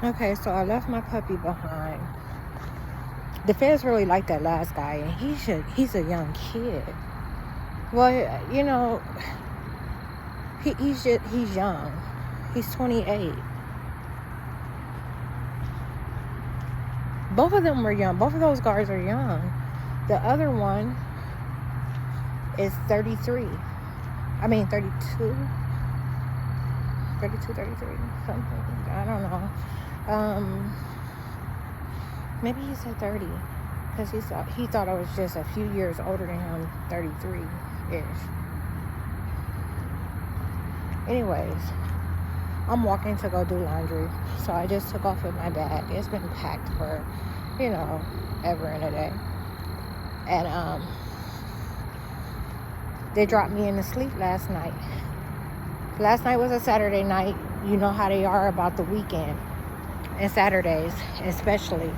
Okay, so I left my puppy behind. The feds really like that last guy, and he's a young kid. Well, you know, he's young. He's 28. Both of them were young. Both of those guards are young. The other one is 33. I mean 32. 32, 33, something. I don't know. Maybe he said 30, because he thought I was just a few years older than him, 33-ish. Anyways, I'm walking to go do laundry, so I just took off with my bag. It's been packed for, ever and a day. And they dropped me in to sleep last night. Last night was a Saturday night. You know how they are about the weekend and Saturdays especially.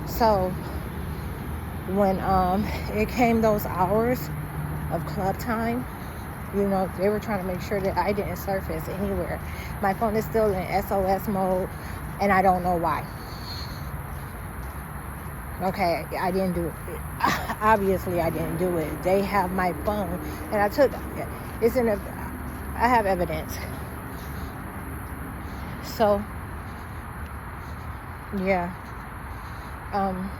So when it came those hours of club time, they were trying to make sure that I didn't surface anywhere. My phone is still in SOS mode, and I don't know why. Okay, I didn't do it. Obviously, I didn't do it. They have my phone, and I have evidence. So, yeah.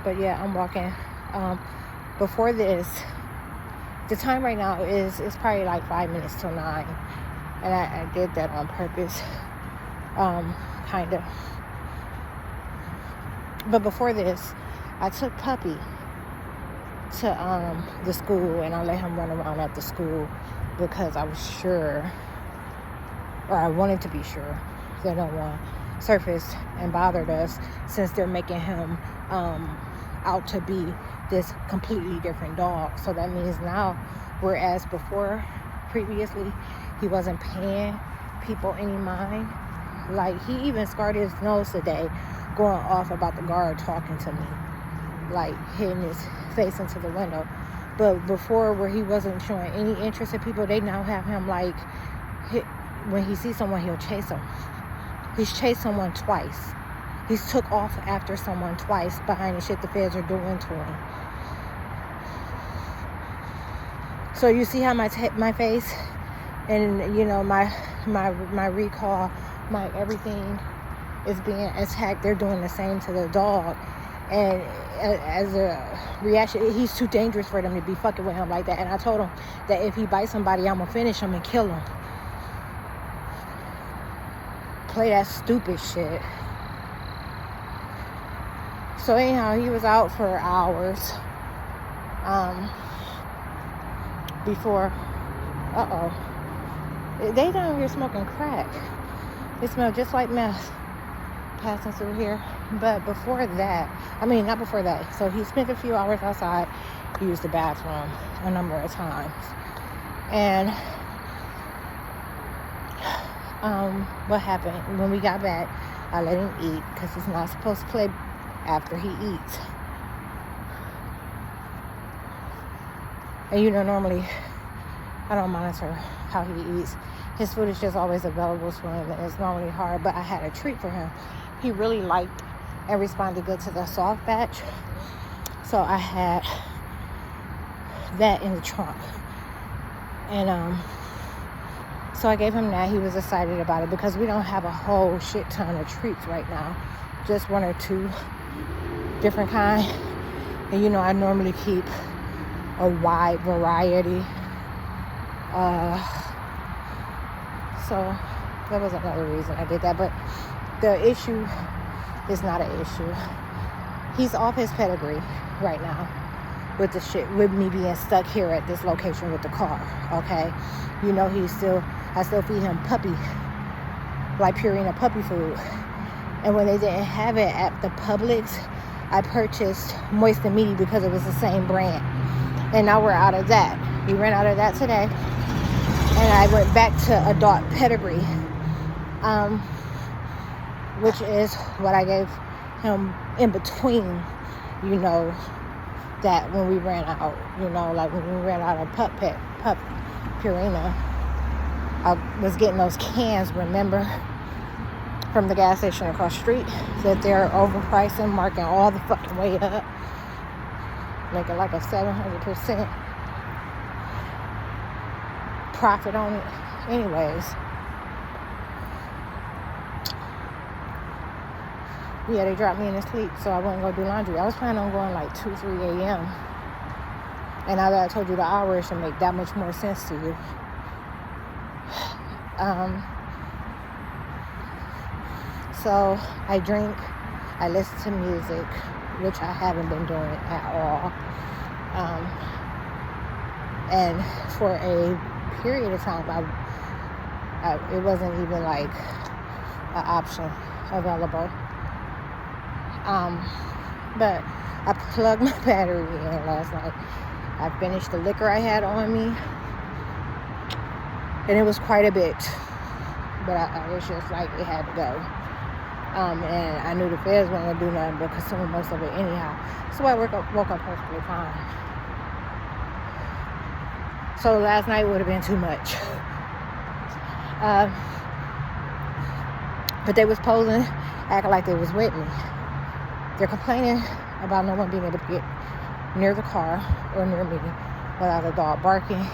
But yeah, I'm walking. Before this, the time right now is probably like 5 minutes till 9. And I did that on purpose. Kind of. But before this, I took Puppy to the school, and I let him run around at the school because I was sure, or I wanted to be sure, that no one surfaced and bothered us, since they're making him out to be this completely different dog. So that means now, whereas previously, he wasn't paying people any mind. Like, he even scarred his nose today, going off about the guard talking to me, like hitting his face into the window. But before, where he wasn't showing any interest in people, they now have him like, when he sees someone, he'll chase them. He's chased someone twice. He's took off after someone twice behind the shit the feds are doing to him. So you see how my face and my recall, my everything is being attacked. They're doing the same to the dog, and as a reaction, he's too dangerous for them to be fucking with him like that. And I told him that if he bites somebody, I'm gonna finish him and kill him. Play that stupid shit. So anyhow, he was out for hours before they down here smoking crack. It smelled just like meth passing through here. But before that, not before that, so he spent a few hours outside. He used the bathroom a number of times. And what happened when we got back, I let him eat, because he's not supposed to play after he eats. And normally I don't monitor how he eats. His food is just always available to him, and it's normally hard, but I had a treat for him. He really liked and responded good to the soft batch, so I had that in the trunk. And so I gave him that. He was excited about it, because we don't have a whole shit ton of treats right now, just one or two different kind. And I normally keep a wide variety. So that was another reason I did that. But the issue is not an issue. He's off his pedigree right now with the shit, with me being stuck here at this location with the car. Okay, I still feed him puppy, like Purina puppy food. And when they didn't have it at the Publix, I purchased Moist and Meaty, because it was the same brand. And now we're out of that. We ran out of that today. And I went back to adult pedigree, which is what I gave him in between, that when we ran out, like when we ran out of pup Purina, I was getting those cans, remember? from the gas station across the street that they're overpricing, marking all the fucking way up, making like a 700% profit on it. Anyways, yeah, they dropped me in to sleep, so I wouldn't go do laundry. I was planning on going like 2, 3 a.m. And now that I told you the hour, it should make that much more sense to you. So I drink, I listen to music, which I haven't been doing at all. And for a period of time, it wasn't even like an option available. But I plugged my battery in last night. I finished the liquor I had on me, and it was quite a bit, but I was just like, it had to go. And I knew the feds weren't going to do nothing but consume most of it anyhow. So I woke up perfectly fine. So last night would have been too much. But they was posing, acting like they was with me. They're complaining about no one being able to get near the car or near me without a dog barking,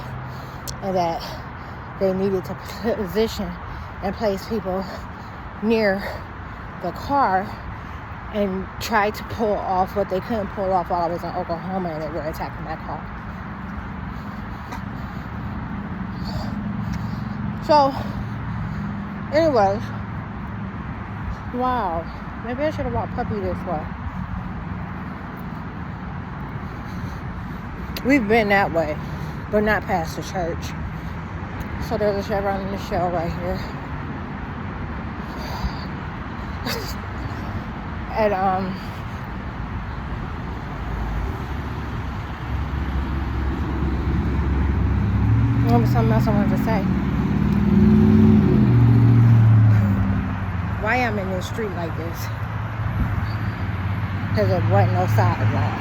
and that they needed to position and place people near the car and try to pull off what they couldn't pull off while I was in Oklahoma, and they were attacking my car. So, anyways, wow, maybe I should have walked Puppy this way. We've been that way, but not past the church. So there's a Chevron in the Shell right here. And there was something else I wanted to say. Why I'm in this street like this? Because there wasn't no sidewalk.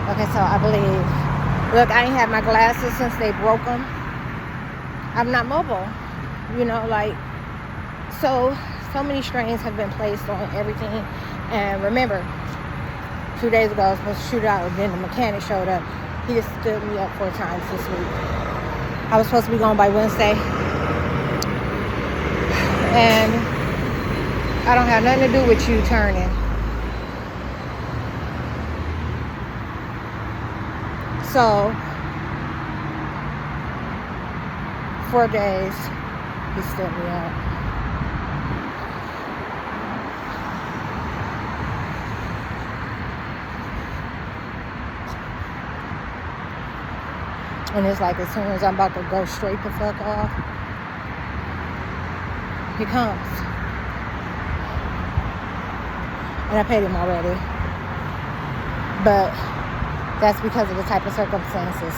Okay, so I believe, look, I ain't had my glasses since they broke them. I'm not mobile, you know, like, so many strains have been placed on everything. And remember, 2 days ago I was supposed to shoot out, and then the mechanic showed up. He just stood me up 4 times this week. I was supposed to be gone by Wednesday, and I don't have nothing to do with you turning. So 4 days he stood me up. And it's like as soon as I'm about to go straight the fuck off, he comes. And I paid him already. But that's because of the type of circumstances.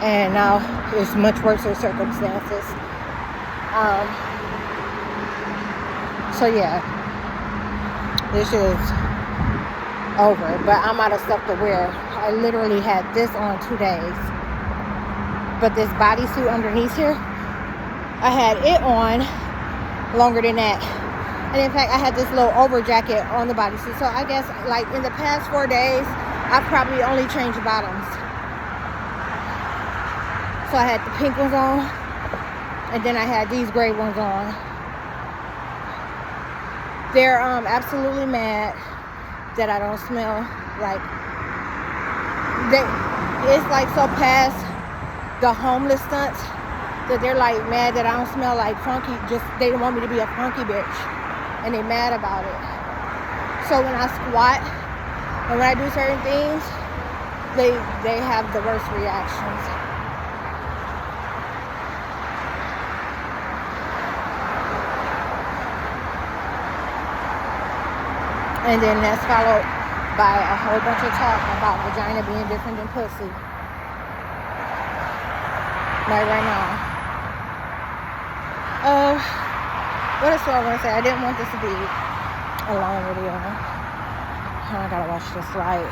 And now it's much worse circumstances. So yeah, this is over. But I'm out of stuff to wear. I literally had this on 2 days. But this bodysuit underneath here, I had it on longer than that. And in fact, I had this little over jacket on the bodysuit. So I guess like in the past 4 days, I've probably only changed bottoms. So I had the pink ones on, and then I had these gray ones on. They're absolutely mad that I don't smell like it's like so past the homeless stunts that they're like mad that I don't smell like funky. Just they don't want me to be a funky bitch, and they mad about it. So when I squat and when I do certain things, they have the worst reactions. And then that's followed by a whole bunch of talk about vagina being different than pussy. Like right now. What else do I want to say? I didn't want this to be a long video. I gotta watch this light.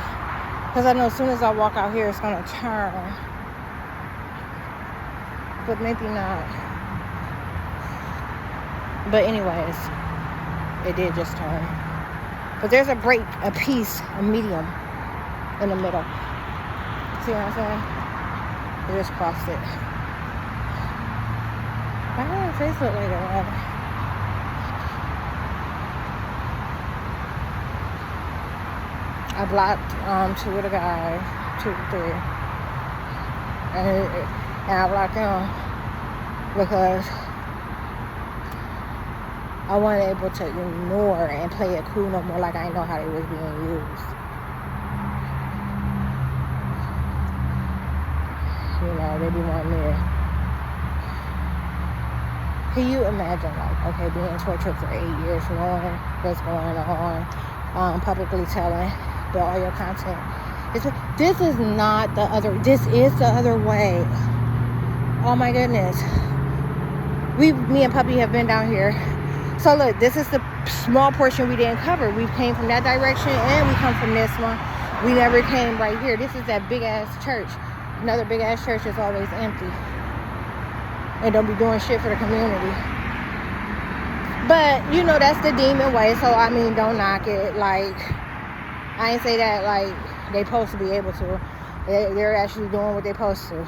Because I know as soon as I walk out here, it's going to turn. But maybe not. But anyways, it did just turn. But there's a break, a piece, a medium in the middle. See what I'm saying? I just crossed it. Why does my face look like that? I blocked two of the guys, 2 or 3. And I blocked them because I wasn't able to ignore and play it cool no more, like I didn't know how it was being used. You know, they be wanting me to... Can you imagine, like, okay, being tortured for 8 years, knowing what's going on, publicly telling, but all your content. This is not the other, this is the other way. Oh my goodness. Me and Puppy have been down here. So look, this is the small portion we didn't cover. We came from that direction and we come from this one. We never came right here. This is that big ass church. Another big ass church is always empty. And don't be doing shit for the community. But, you know, that's the demon way. So, I mean, don't knock it. Like, I ain't say that, like, they supposed to be able to. They're actually doing what they supposed to.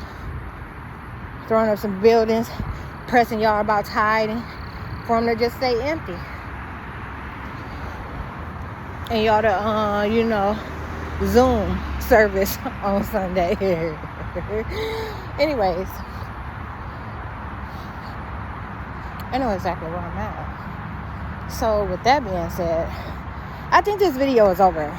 Throwing up some buildings, pressing y'all about tithing, for them to just stay empty. And y'all to, you know, Zoom service on Sunday. Anyways, I know exactly where I'm at. So with that being said, I think this video is over.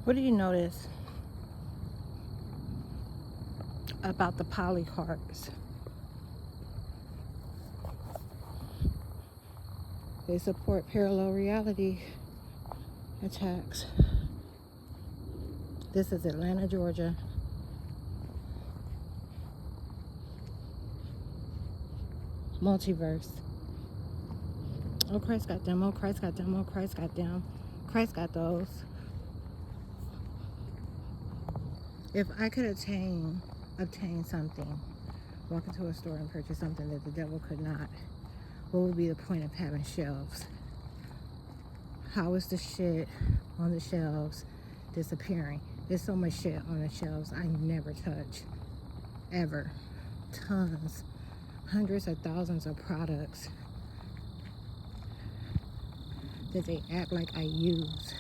What did you notice about the Polycarps? They support parallel reality attacks. This is Atlanta, Georgia. Multiverse. Oh, Christ got them. Oh, Christ got them. Oh, Christ got them. Christ got those. If I could obtain something, walk into a store and purchase something that the devil could not, what would be the point of having shelves? How is the shit on the shelves disappearing? There's so much shit on the shelves I never touch, ever. Tons, hundreds of thousands of products that they act like I use.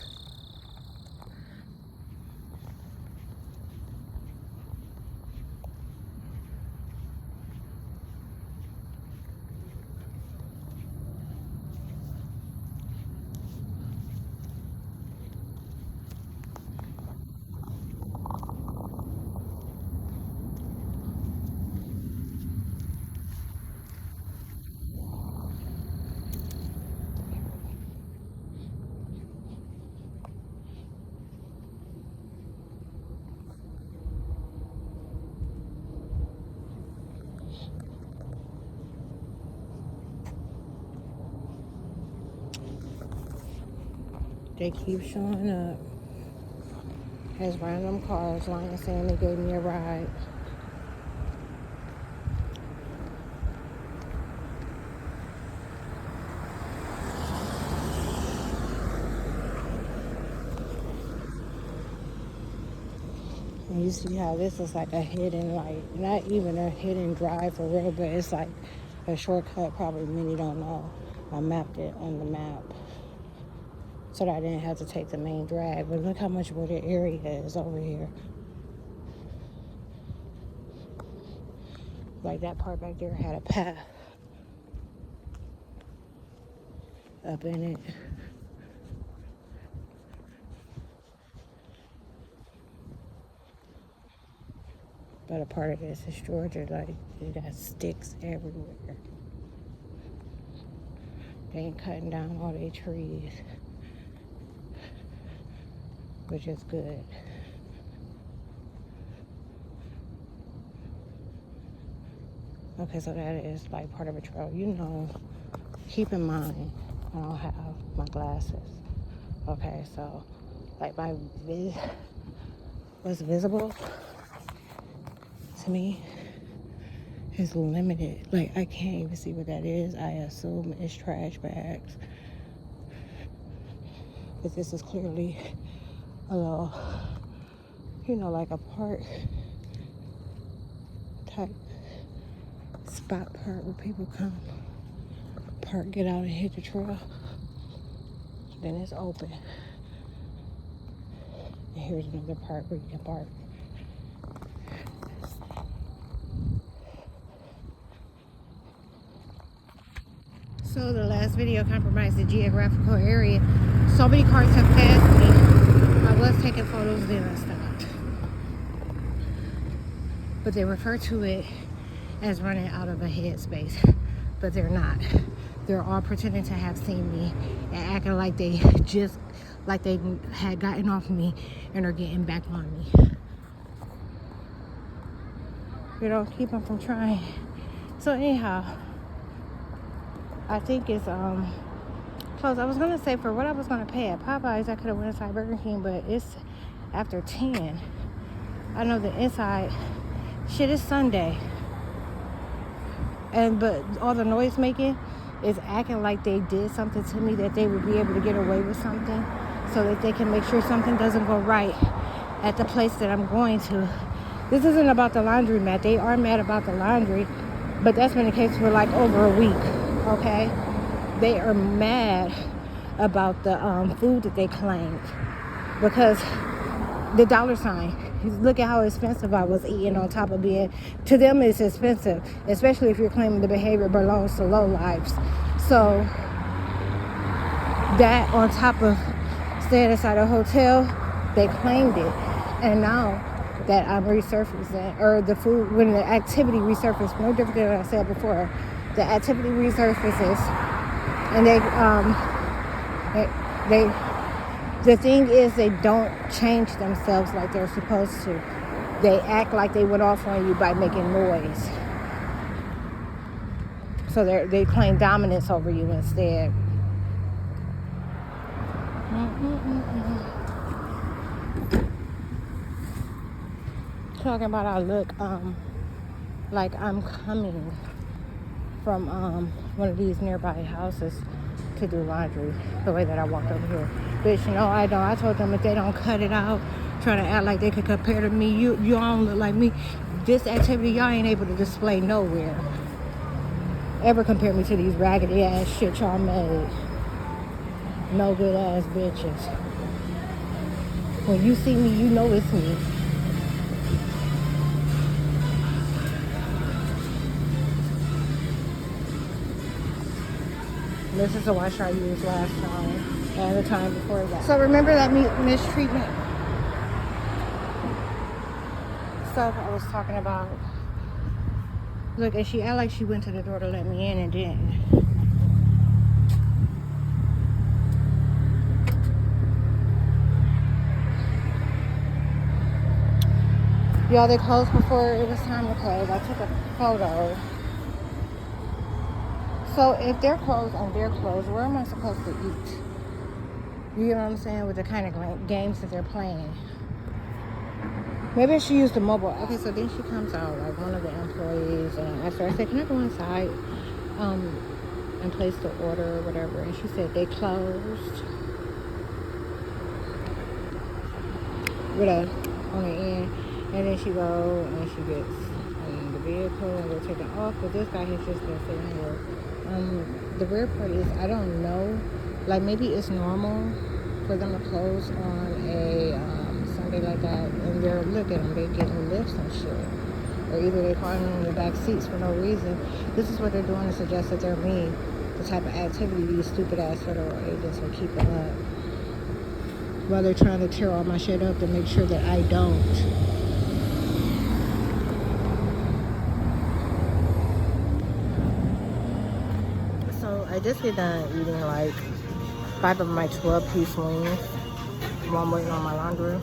They keep showing up as random cars lying saying they gave me a ride. And you see how this is like a hidden, like, not even a hidden drive for real, but it's like a shortcut probably many don't know. I mapped it on the map so that I didn't have to take the main drag. But look how much wooded area is over here. Like that part back there had a path up in it. But a part of this is Georgia, like, it got sticks everywhere. They ain't cutting down all their trees, which is good. Okay, so that is like part of a trail. You know, keep in mind, I don't have my glasses. Okay, so like what's visible to me is limited. Like I can't even see what that is. I assume it's trash bags. But this is clearly a little, you know, like a park type spot park where people come park, get out and hit the trail. Then it's open. And here's another park where you can park. So the last video compromised the geographical area. So many cars have passed me. I was taking photos, then I stopped. But they refer to it as running out of a headspace, but they're not. They're all pretending to have seen me and acting like they had gotten off me and are getting back on me. You know, keep them from trying. So anyhow, I think it's closed. I was gonna say for what I was gonna pay at Popeyes, I could have went inside Burger King, but it's after 10. I know the inside shit is Sunday. But all the noise making is acting like they did something to me, that they would be able to get away with something so that they can make sure something doesn't go right at the place that I'm going to. This isn't about the laundromat. They are mad about the laundry, but that's been the case for like over a week, okay? They are mad about the food that they claimed because the dollar sign. Look at how expensive I was eating on top of being, to them it's expensive, especially if you're claiming the behavior belongs to low lives. So that on top of staying inside a hotel, they claimed it. And now that I'm resurfacing, or the food, when the activity resurfaces, no different than what I said before, the activity resurfaces, and the thing is, they don't change themselves like they're supposed to. They act like they went off on you by making noise. So they claim dominance over you instead. Talking about I look like I'm coming from one of these nearby houses to do laundry, the way that I walked over here. Bitch, you know, I don't. I told them if they don't cut it out, trying to act like they could compare to me, you don't look like me. This activity y'all ain't able to display nowhere. Ever compare me to these raggedy ass shit y'all made. No good ass bitches. When you see me, you know it's me. This is the wash I used last time and the time before that. So remember that mistreatment stuff I was talking about? Look, and she act like she went to the door to let me in and didn't. Y'all, they closed before it was time to close. I took a photo. So if they're closed and they're closed, where am I supposed to eat? You know what I'm saying? With the kind of games that they're playing. Maybe I should use the mobile. Okay, so then she comes out, like one of the employees, and I said, can I go inside and place the order or whatever? And she said they closed. With a on the end. And then she go and she gets in the vehicle and we're taking off. But this guy has just been sitting here. The weird part is I don't know. Like maybe it's normal for them to close on a Sunday like that. And they're look at them, they getting lifts and shit. Or either they're falling in the back seats for no reason. This is what they're doing to suggest that they're me. The type of activity these stupid ass federal agents are keeping up. While they're trying to tear all my shit up to make sure that I don't. I just get done eating like 5 of my 12-piece wings while I'm waiting on my laundry.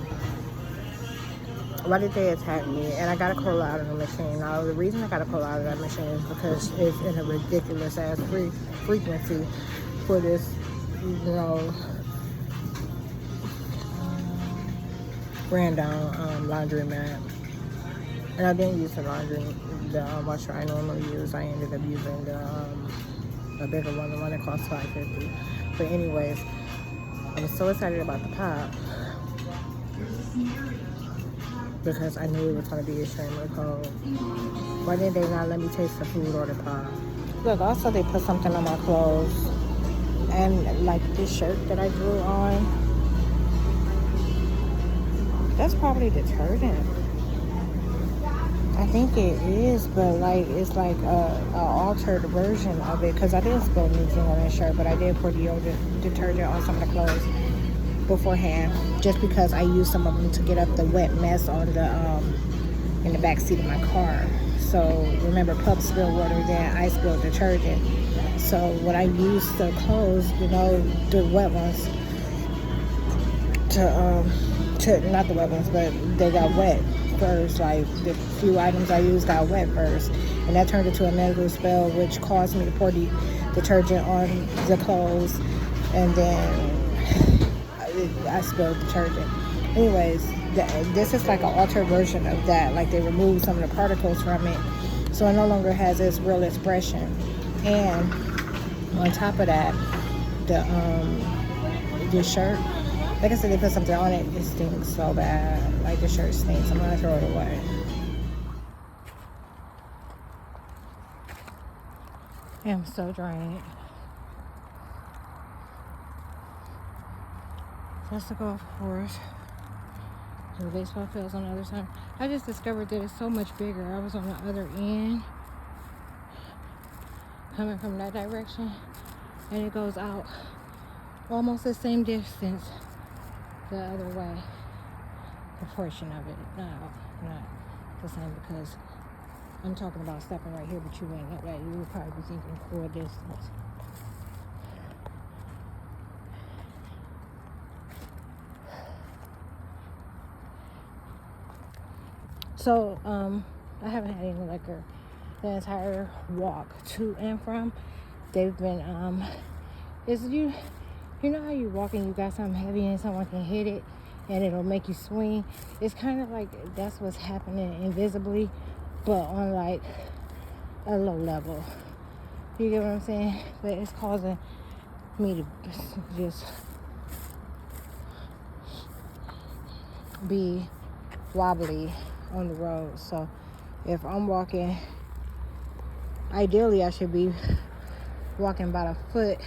why did they attack me? And I got to call out of the machine. Now, the reason I got to call out of that machine is because it's in a ridiculous ass frequency for this, ran down laundry mat. And I didn't use the washer I normally use. I ended up using a bigger one, the one that cost $5.50. But anyways, I was so excited about the pop because I knew it was going to be extremely cold. Why did they not let me taste the food or the pop? Look, also they put something on my clothes. And like this shirt that I drew on, that's probably detergent. I think it is, but like it's like a altered version of it because I didn't spill anything on that shirt, but I did pour detergent on some of the clothes beforehand, just because I used some of them to get up the wet mess on the in the back seat of my car. So remember, pup spilled water, then I spilled detergent. So when I used the clothes, the wet ones, to not the wet ones, but they got wet first. Like the few items I used got wet first, and that turned into a negative spill, which caused me to pour the detergent on the clothes, and then I spilled detergent. Anyways, this is like an altered version of that. Like they removed some of the particles from it, so it no longer has its real expression. And on top of that, the shirt, like I said, they put something on it. It stinks so bad. Like the shirt stinks. I'm gonna throw it away. I'm so drained. That's the golf course. The baseball field's on the other side. I just discovered that it's so much bigger. I was on the other end, coming from that direction, and it goes out almost the same distance the other way. A portion of it, not the same, because I'm talking about stepping right here, but you ain't know that. You would probably be thinking full distance. So, I haven't had any liquor the entire walk to and from. They've been, you know how you walk and you got something heavy and someone can hit it and it'll make you swing? It's kind of like that's what's happening invisibly, but on like a low level. You get what I'm saying? But it's causing me to just be wobbly on the road. So if I'm walking, ideally I should be walking about 1.5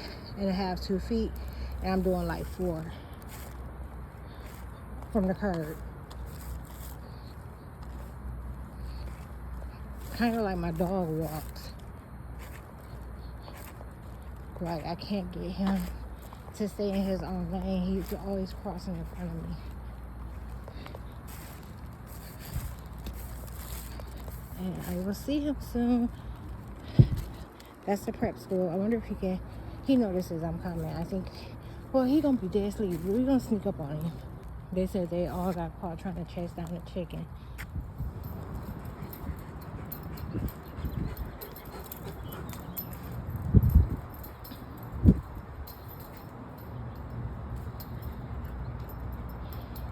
feet, 2 feet, and I'm doing like 4 from the curb. Kind of like my dog walks. Like I can't get him to stay in his own lane. He's always crossing in front of me. And I will see him soon. That's the prep school. I wonder if he notices I'm coming. I think, well, he gonna be dead asleep. We're gonna sneak up on him. They said they all got caught trying to chase down the chicken.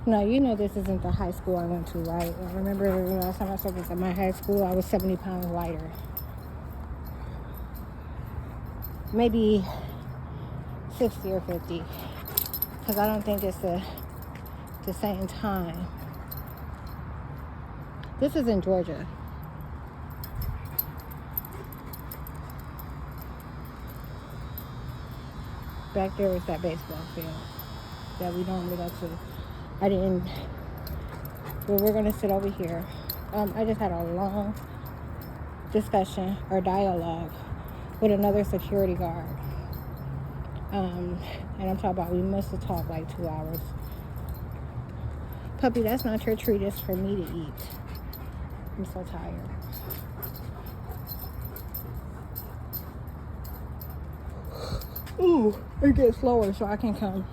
Now, you know this isn't the high school I went to, right? I remember last time I said this at my high school, I was 70 pounds lighter. Maybe 60 or 50. Because I don't think it's the same time. This is in Georgia. Back there is that baseball field that we normally go to. Well, we're going to sit over here. I just had a long discussion or dialogue with another security guard. And I'm talking about we must have talked like 2 hours. Puppy, that's not your treat. It's for me to eat. I'm so tired. Ooh, it gets slower so I can come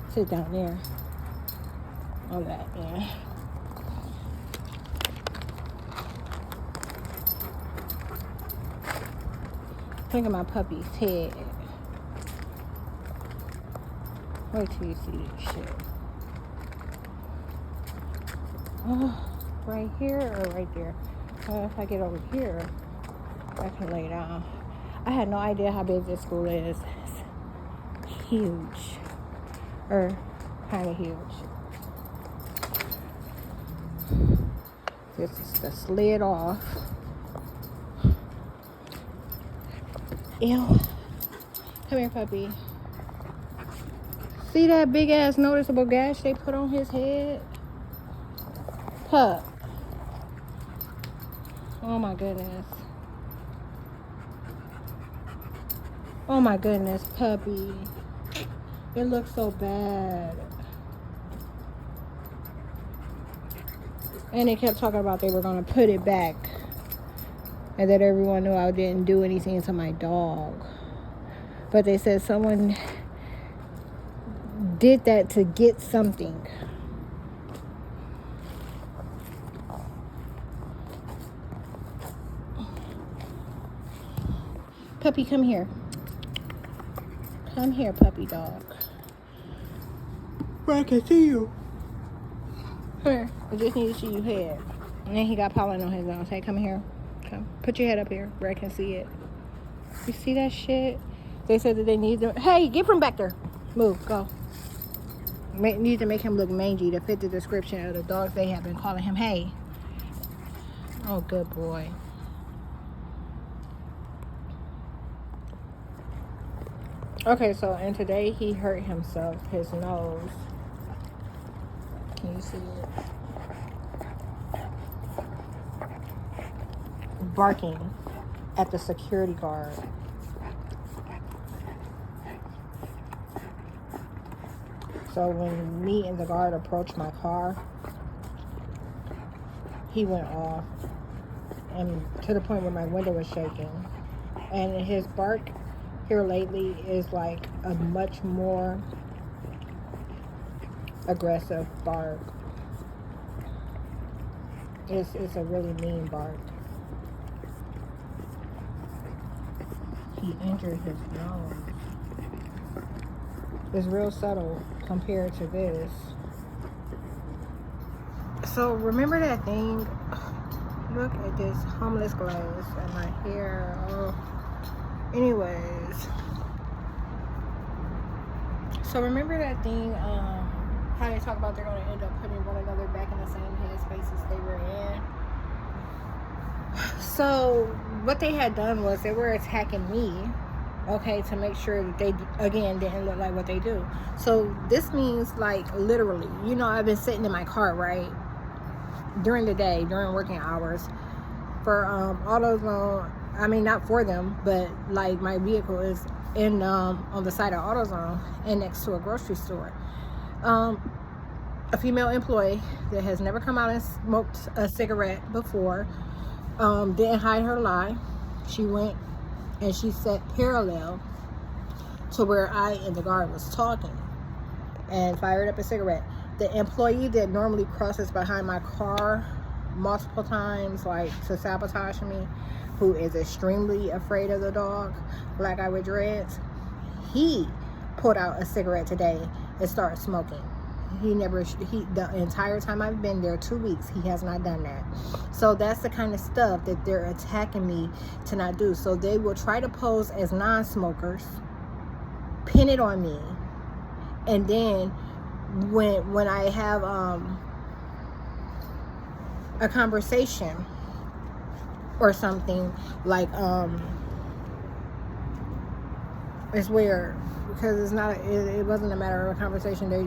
sit down there. On that, yeah. Look at my puppy's head. Wait till you see this shit. Oh, right here or right there? If I get over here, I can lay down. I had no idea how big this school is. It's huge. Or kind of huge. This is the slid off. Ew. Come here, puppy. See that big ass noticeable gash they put on his head? Pup. Oh my goodness. Oh my goodness, puppy. It looks so bad. And they kept talking about they were going to put it back. And that everyone knew I didn't do anything to my dog. But they said someone did that to get something. Puppy, come here. Come here, puppy dog. Where I can see you. Come here. I just need to see your head. And then he got pollen on his nose. Hey, come here. Come. Put your head up here where I can see it. You see that shit? They said that they need to... Hey, get from back there. Move. Go. Need to make him look mangy to fit the description of the dogs they have been calling him. Hey. Oh, good boy. Okay, so, and today he hurt himself, his nose. Can you see it? Barking at the security guard. So when me and the guard approached my car, he went off, and to the point where my window was shaking. And his bark here lately is like a much more aggressive bark. It's a really mean bark. He injured his nose. It's real subtle compared to this. So remember that thing? Look at this homeless glass and my hair. Oh. Anyways. So remember that thing, how they talk about they're going to end up putting one another back in the same headspaces they were in. So what they had done was they were attacking me, okay, to make sure that they, again, didn't look like what they do. So this means, like, literally, you know, I've been sitting in my car, right, during the day, during working hours, for AutoZone. I mean, not for them, but, like, my vehicle is in on the side of AutoZone and next to a grocery store. A female employee that has never come out and smoked a cigarette before, didn't hide her lie. She went and she sat parallel to where I and the guard was talking and fired up a cigarette. The employee that normally crosses behind my car multiple times, like to sabotage me, who is extremely afraid of the dog, black guy with dreads, he pulled out a cigarette today and started smoking. The entire time I've been there, 2 weeks, he has not done that. So that's the kind of stuff that they're attacking me to not do. So they will try to pose as non-smokers, pin it on me, and then when I have a conversation or something, like it's weird because it's not, it wasn't a matter of a conversation. They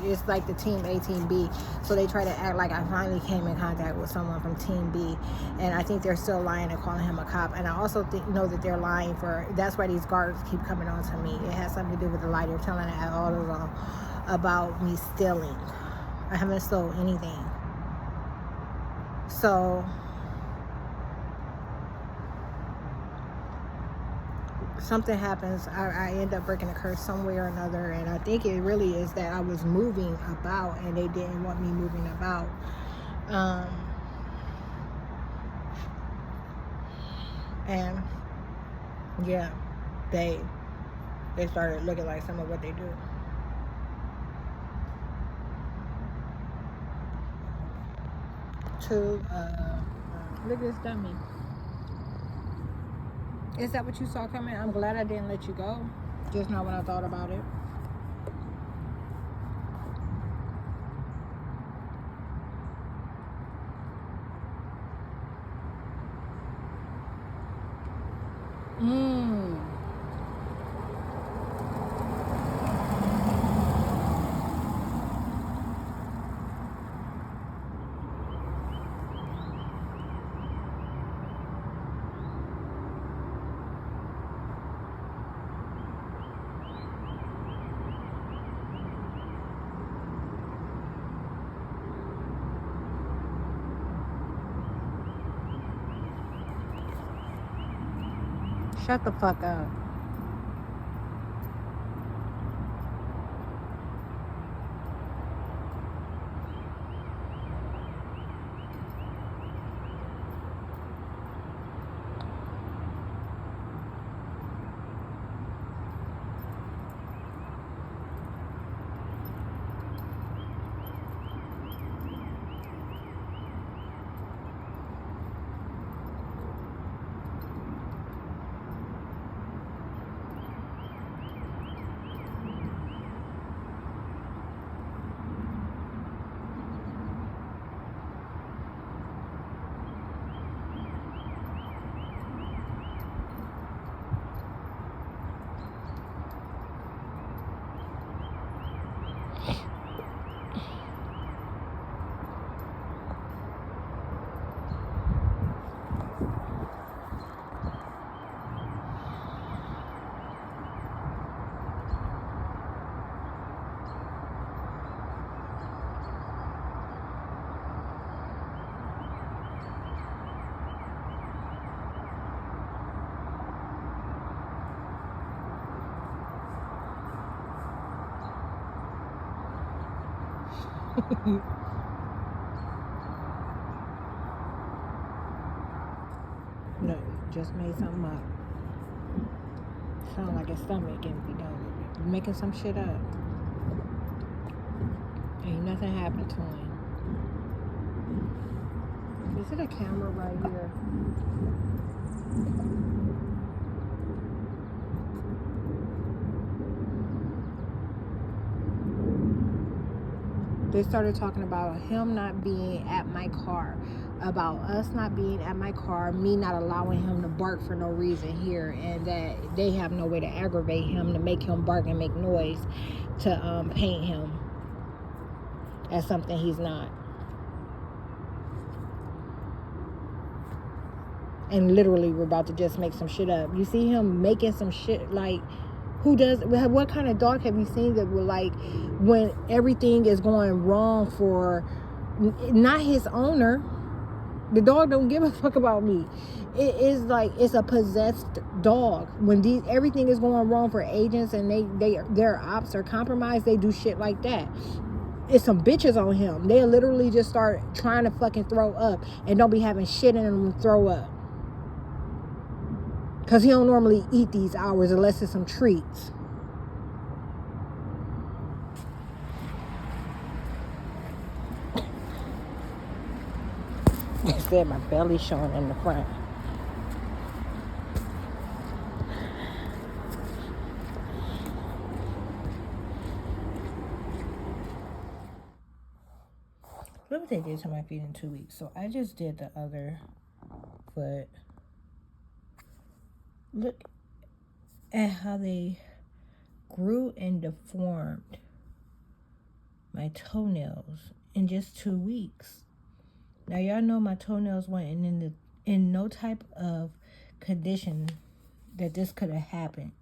it's like the team A, team B. So they try to act like I finally came in contact with someone from team B, and I think they're still lying and calling him a cop. And I also know that they're lying for, that's why these guards keep coming on to me. It has something to do with the lie they're telling at AutoZone about me stealing. I haven't stolen anything. So something happens, I end up breaking a curse somewhere or another, and I think it really is that I was moving about and they didn't want me moving about. And Yeah, they started looking like some of what they do. To look at this dummy. Is that what you saw coming? I'm glad I didn't let you go. Just not when I thought about it. Mmm. Shut the fuck up. No, just made something up. Sound like his stomach empty, don't it? You making some shit up. Ain't nothing happened to him. Is it a camera right here? They started talking about him not being at my car, about us not being at my car, me not allowing him to bark for no reason here, and that they have no way to aggravate him, to make him bark and make noise, to paint him as something he's not. And literally, we're about to just make some shit up. You see him making some shit like, who does, what kind of dog have you seen that will, like, when everything is going wrong for not his owner, the dog don't give a fuck about me. It is like, it's a possessed dog. When everything is going wrong for agents and their ops are compromised, they do shit like that. It's some bitches on him. They literally just start trying to fucking throw up and don't be having shit in them to throw up. Because he don't normally eat these hours unless it's some treats. Instead, my belly showing in the front. What would they do to my feet in 2 weeks? So I just did the other foot. Look at how they grew and deformed my toenails in just 2 weeks. Now y'all know my toenails weren't in no type of condition that this could have happened.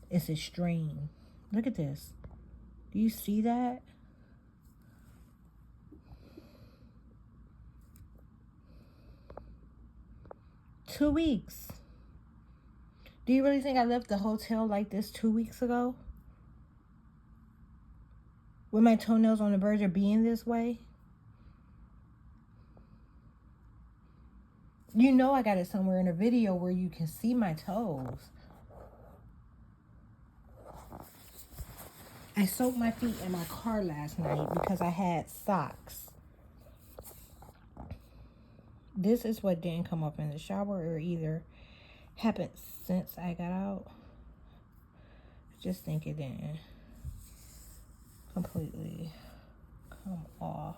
It's extreme. Look at this. Do you see that? Two weeks. Do you really think I left the hotel like this 2 weeks ago? With my toenails on the verge of being this way? You know I got it somewhere in a video where you can see my toes. I soaked my feet in my car last night because I had socks. This is what didn't come up in the shower, or either happened since I got out. I just think it didn't completely come off.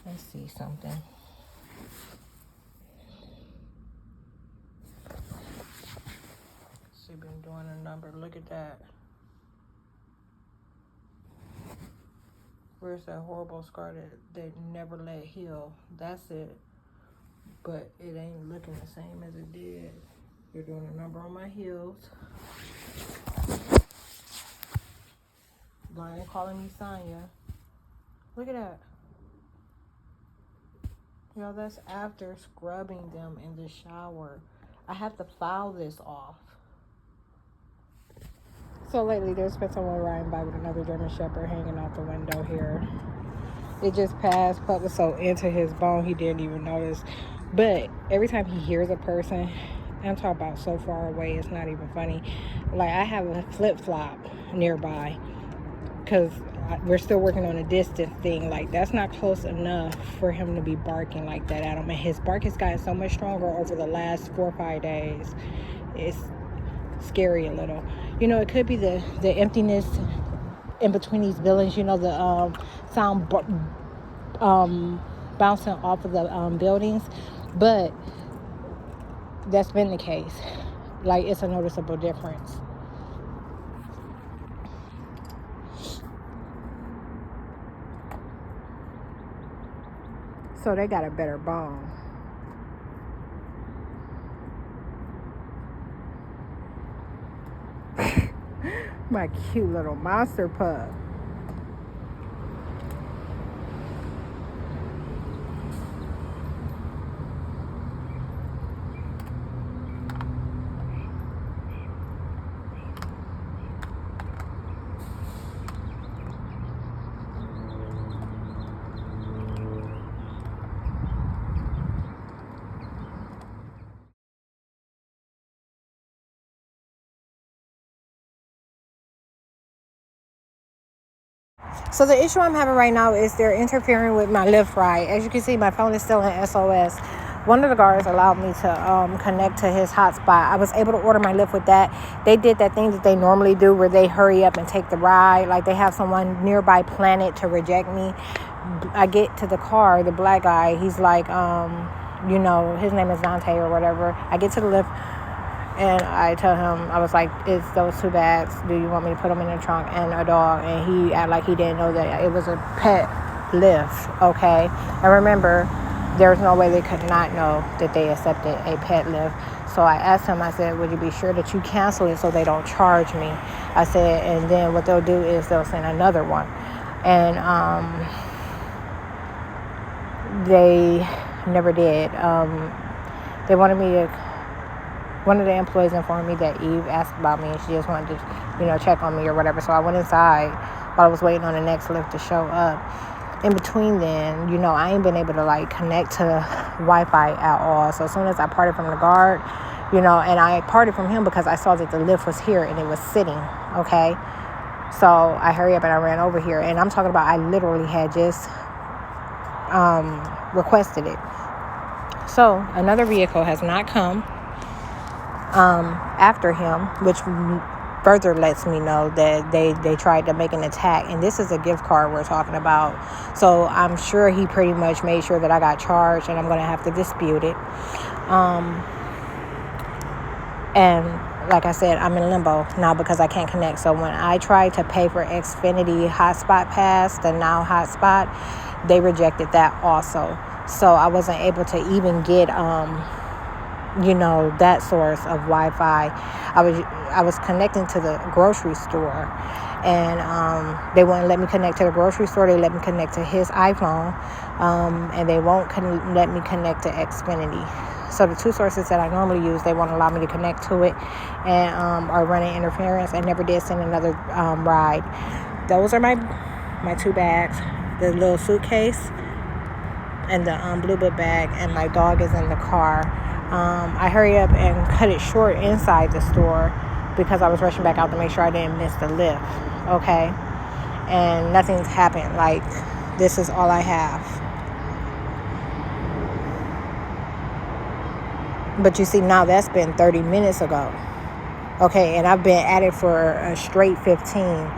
Let's see something. She been doing a number. Look at that. Where's that horrible scar that never let heal? That's it. But it ain't looking the same as it did. You're doing a number on my heels. Brian calling me Sonya. Look at that. Yo, that's after scrubbing them in the shower. I have to file this off. So lately, there's been someone riding by with another German Shepherd hanging out the window here. It just passed. Pup was so into his bone, he didn't even notice. But every time he hears a person, I'm talking about so far away, it's not even funny. Like, I have a flip-flop nearby because we're still working on a distance thing. Like, that's not close enough for him to be barking like that at him. And his bark has gotten so much stronger over the last 4 or 5 days. It's scary a little. You know, it could be the emptiness in between these buildings. You know, the sound bouncing off of the buildings. But that's been the case. Like, it's a noticeable difference. So they got a better bone. My cute little monster pup. So the issue I'm having right now is they're interfering with my Lyft ride. As you can see, my phone is still in SOS. One of the guards allowed me to connect to his hotspot. I was able to order my Lyft with that. They did that thing that they normally do where they hurry up and take the ride. Like, they have someone nearby planted to reject me. I get to the car, the black guy, he's like, you know, his name is Dante or whatever. I get to the Lyft. And I tell him, I was like, it's those 2 bags. Do you want me to put them in the trunk and a dog? And he acted like he didn't know that it was a pet Lyft, okay? And remember, there's no way they could not know that they accepted a pet Lyft. So I asked him, I said, would you be sure that you cancel it so they don't charge me? I said, and then what they'll do is they'll send another one. And they never did. They wanted me to... One of the employees informed me that Eve asked about me and she just wanted to, you know, check on me or whatever. So I went inside while I was waiting on the next Lyft to show up. In between then, you know, I ain't been able to, like, connect to Wi-Fi at all. So as soon as I parted from the guard, you know, and I parted from him because I saw that the Lyft was here and it was sitting, okay? So I hurried up and I ran over here. And I'm talking about I literally had just requested it. So another vehicle has not come after him, which further lets me know that they tried to make an attack. And this is a gift card we're talking about. So I'm sure he pretty much made sure that I got charged and I'm going to have to dispute it. And like I said, I'm in limbo now because I can't connect. So when I tried to pay for Xfinity Hotspot Pass, the Now Hotspot, they rejected that also. So I wasn't able to even get you know, that source of Wi-Fi. I was connecting to the grocery store, and they wouldn't let me connect to the grocery store. They let me connect to his iPhone, and they won't let me connect to Xfinity. So the 2 sources that I normally use, they won't allow me to connect to it, and are running interference. I never did send another ride. Those are my 2 bags. The little suitcase, and the blue book bag, and my dog is in the car. I hurry up and cut it short inside the store because I was rushing back out to make sure I didn't miss the lift. Okay, and nothing's happened. Like, this is all I have. But you see, now that's been 30 minutes ago. Okay, and I've been at it for a straight 15.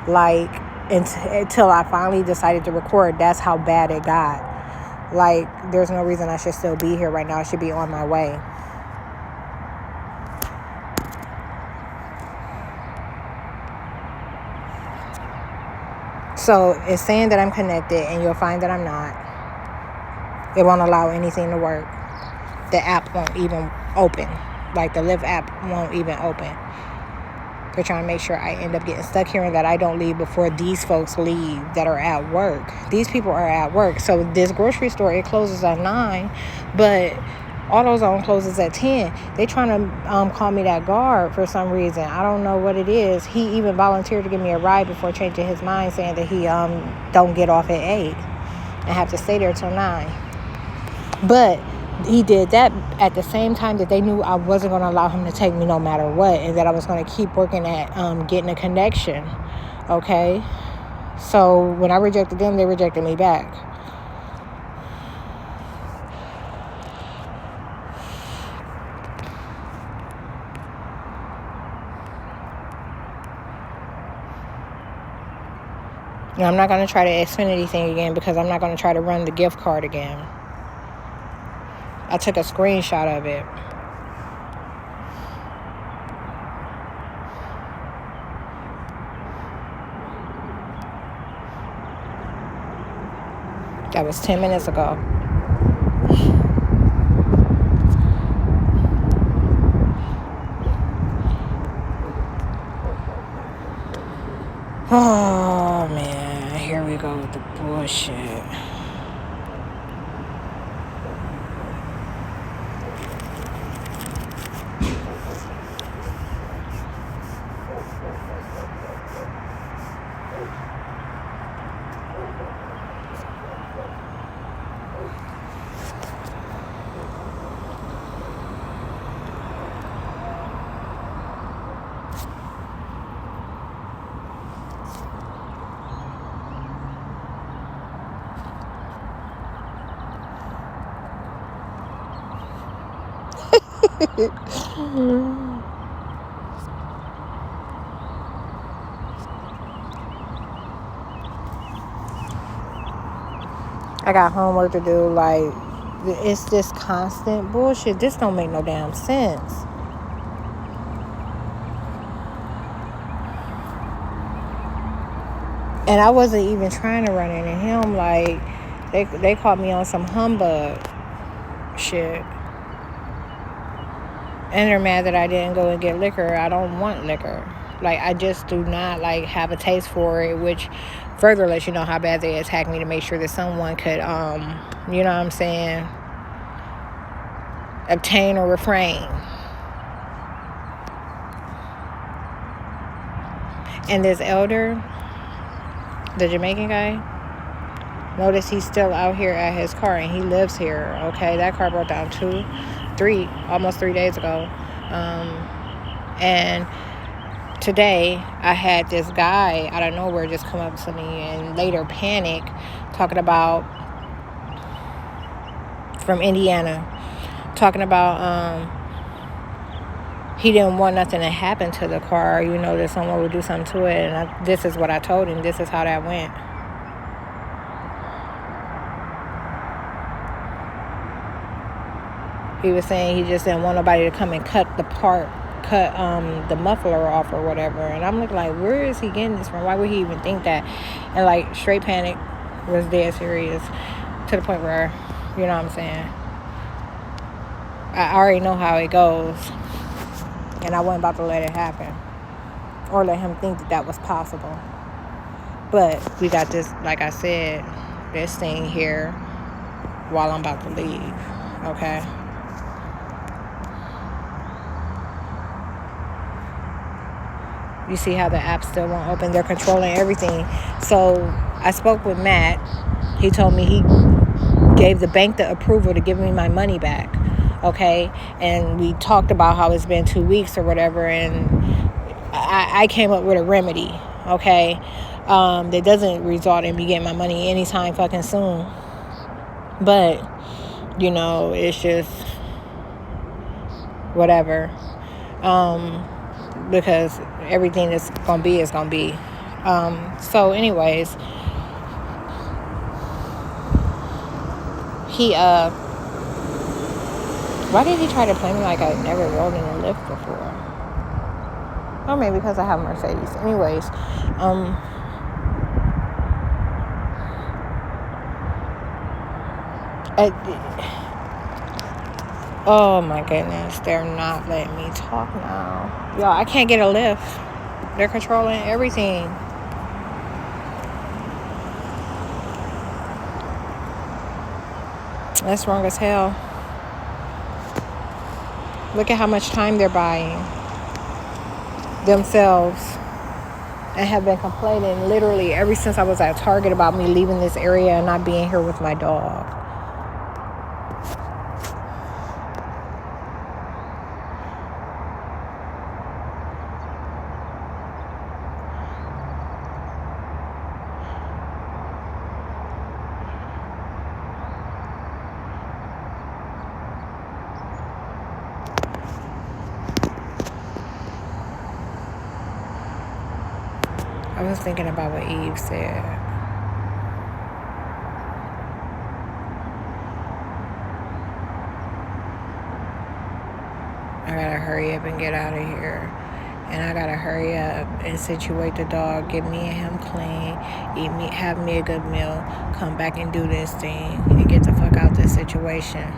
Like, until I finally decided to record. That's how bad it got. Like, there's no reason I should still be here right now. I should be on my way. So it's saying that I'm connected, and you'll find that I'm not. It won't allow anything to work. The app won't even open. Like, the Lyft app won't even open. They're trying to make sure I end up getting stuck here and that I don't leave before these folks leave that are at work. These people are at work. So this grocery store, it closes at 9, but AutoZone closes at 10. They trying to call me that guard for some reason. I don't know what it is. He even volunteered to give me a ride before changing his mind, saying that he don't get off at 8 and have to stay there till 9. But he did that at the same time that they knew I wasn't going to allow him to take me no matter what, and that I was going to keep working at getting a connection. Okay, so when I rejected them, they rejected me back. And I'm not going to try the Xfinity thing again because I'm not going to try to run the gift card again. I took a screenshot of it. That was 10 minutes ago. Oh, man. Here we go with the bullshit. I got homework to do. Like, it's this constant bullshit. This don't make no damn sense. And I wasn't even trying to run into him. Like, they caught me on some humbug shit. And they're mad that I didn't go and get liquor. I don't want liquor. Like, I just do not, like, have a taste for it, which further lets you know how bad they attacked me to make sure that someone could, you know what I'm saying, obtain or refrain. And this elder, the Jamaican guy, notice he's still out here at his car, and he lives here. Okay, that car broke down almost 3 days ago. And today I had this guy out of nowhere just come up to me and later panic, talking about, from Indiana, talking about he didn't want nothing to happen to the car, you know, that someone would do something to it. And this is what I told him. This is how that went. He was saying he just didn't want nobody to come and cut the muffler off or whatever. And I'm looking like, where is he getting this from? Why would he even think that? And like, straight panic, was dead serious, to the point where, you know what I'm saying, I already know how it goes, and I wasn't about to let it happen or let him think that that was possible. But we got this, like I said, this thing here while I'm about to leave. Okay, you see how the app still won't open? They're controlling everything. So I spoke with Matt. He told me gave the bank the approval to give me my money back. Okay, and we talked about how it's been 2 weeks or whatever, and I came up with a remedy. Okay, that doesn't result in me getting my money anytime fucking soon. But it's just whatever. Because everything that's gonna be is gonna be. So anyways, he why did he try to play me like I never rode in a Lyft before? Or maybe because I have a Mercedes. Anyways, oh my goodness, they're not letting me talk now. Y'all, I can't get a Lyft. They're controlling everything. That's wrong as hell. Look at how much time they're buying themselves, and have been complaining literally ever since I was at Target about me leaving this area and not being here with my dog. I was thinking about what Eve said. I gotta hurry up and get out of here. And I gotta hurry up and situate the dog, get me and him clean, have me a good meal, come back and do this thing, and get the fuck out this situation.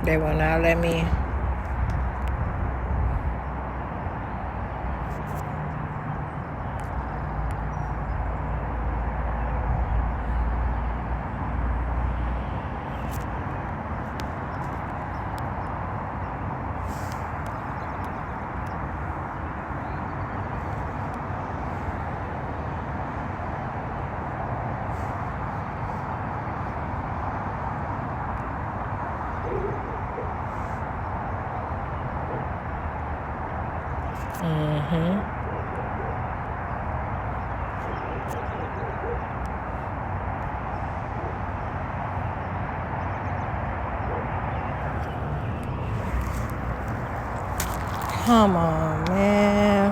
They will not let me. Come on, man.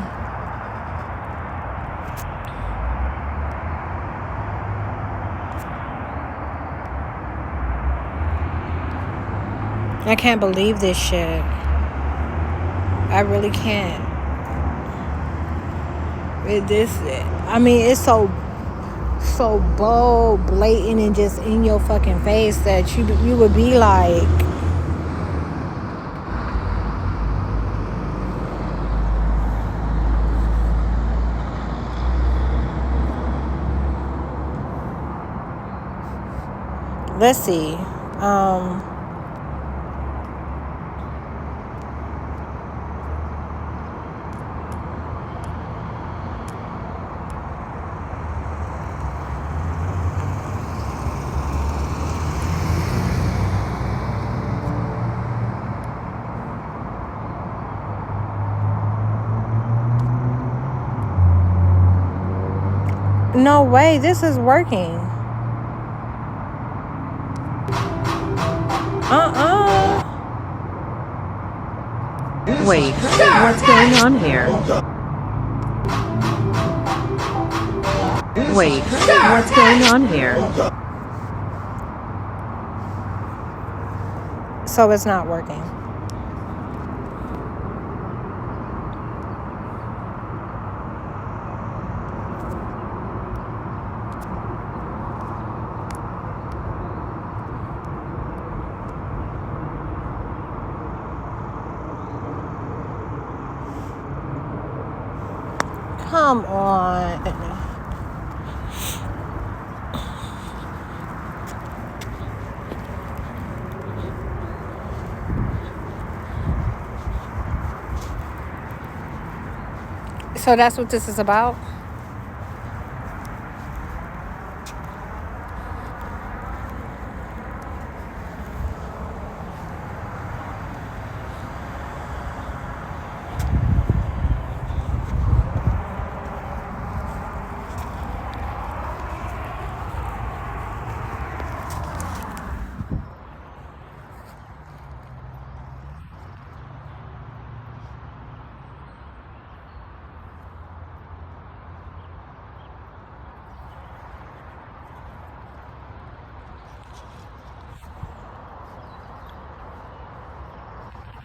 I can't believe this shit. I really can't. It's so bold, blatant, and just in your fucking face that you would be like, let's see. No way, this is working. Wait, what's going on here? Wait, what's going on here? So it's not working. Come on. So that's what this is about?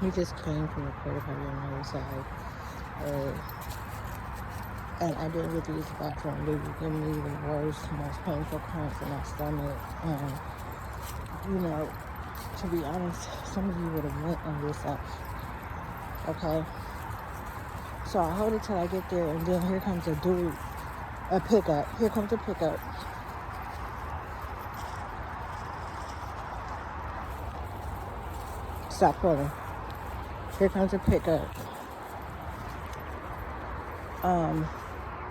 We just came from the porta potty on the other side. And I didn't get to use the bathroom. They were giving me the worst, most painful cramps in my stomach. And, to be honest, some of you would have went on this side. Okay? So I hold it till I get there, and then here comes a pickup. Here comes a pickup. Stop pulling. Here comes a pickup.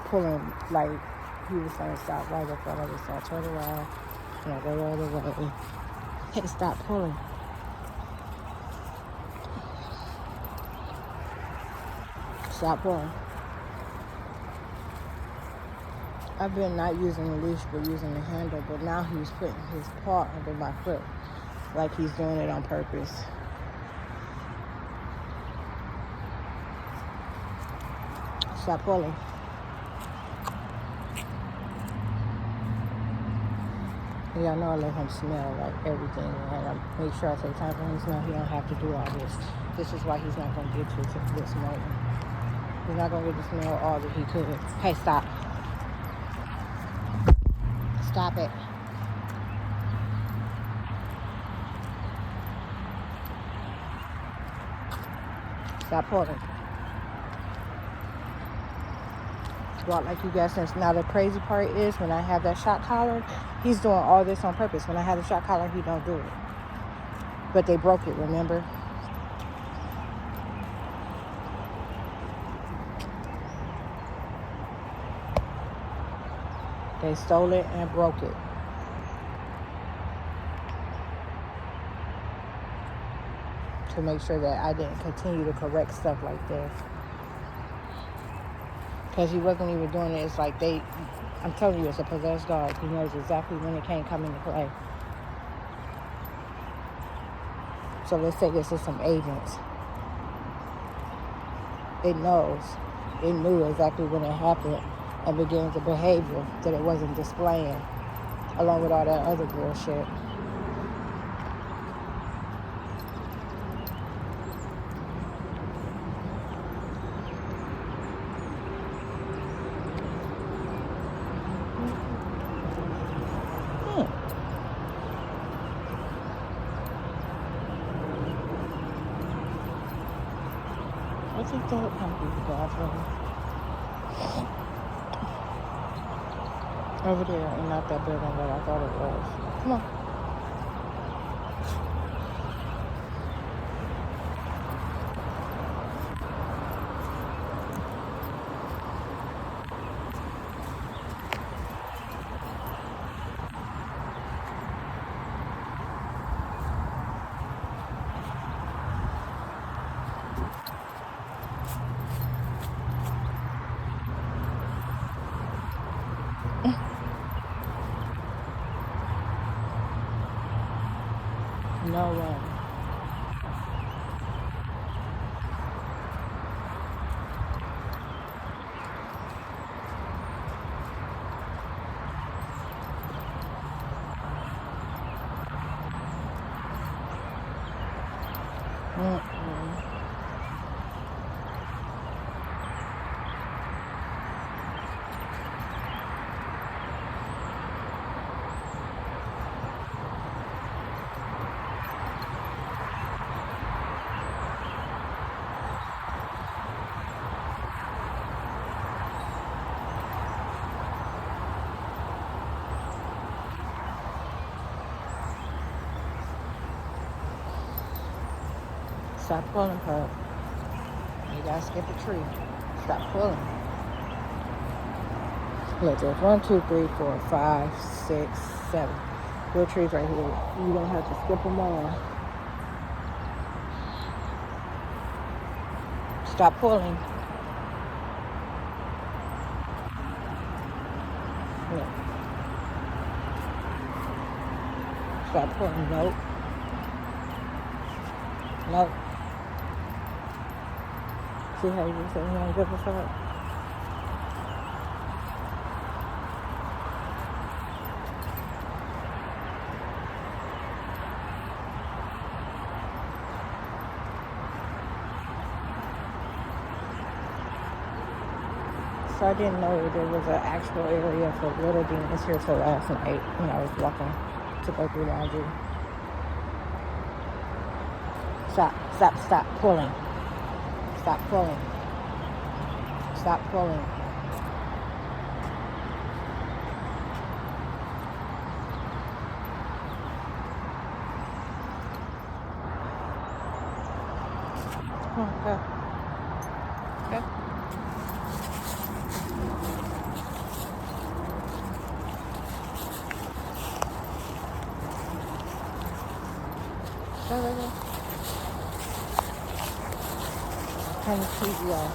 Pulling like he was saying stop right in front of us. So I turn around and I go the other way. Hey, stop pulling. Stop pulling. I've been not using the leash but using the handle, but now he's putting his paw under my foot like he's doing it on purpose. Stop pulling. Y'all know I let him smell like everything, and I make sure I take time for him to smell. He don't have to do all this. This is why he's not going to get to this morning. He's not going to get to smell all that he could. Hey, stop. Stop it. Stop pulling. Walk like you got sense. Now the crazy part is when I have that shock collar, he's doing all this on purpose. When I have the shock collar, he don't do it. But they broke it, remember? They stole it and broke it. To make sure that I didn't continue to correct stuff like this. Because he wasn't even doing it. It's like I'm telling you, it's a possessed dog. He knows exactly when it can't come into play. So let's say this is some agents. It knows. It knew exactly when it happened and began the behavior that it wasn't displaying, along with all that other bullshit. I think that might be the bathroom. Over there, and not that building that I thought it was. Come on. No way. Stop pulling, pup. You gotta skip a tree. Stop pulling. Look, there's 1, 2, 3, 4, 5, 6, 7. Little trees right here. You don't have to skip them all. Stop pulling. Look. Stop pulling. Nope. Nope. See how you just said you don't give a fuck? So I didn't know there was an actual area for little demons here till last night when I was walking to go through laundry. Stop, stop, stop pulling. Stop pulling. Stop pulling. Come on, go. Go. Go, go, go. Turn the TV off.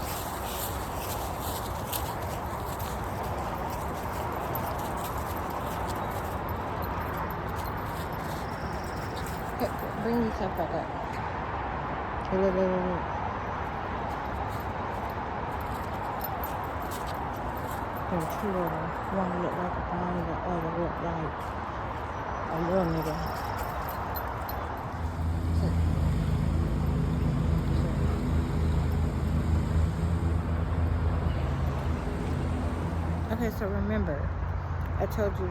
Hey, bring yourself back up. Look, look, look, look. There's two of them. One look like a bomb, the other look like a little nigga. Okay, so remember, I told you,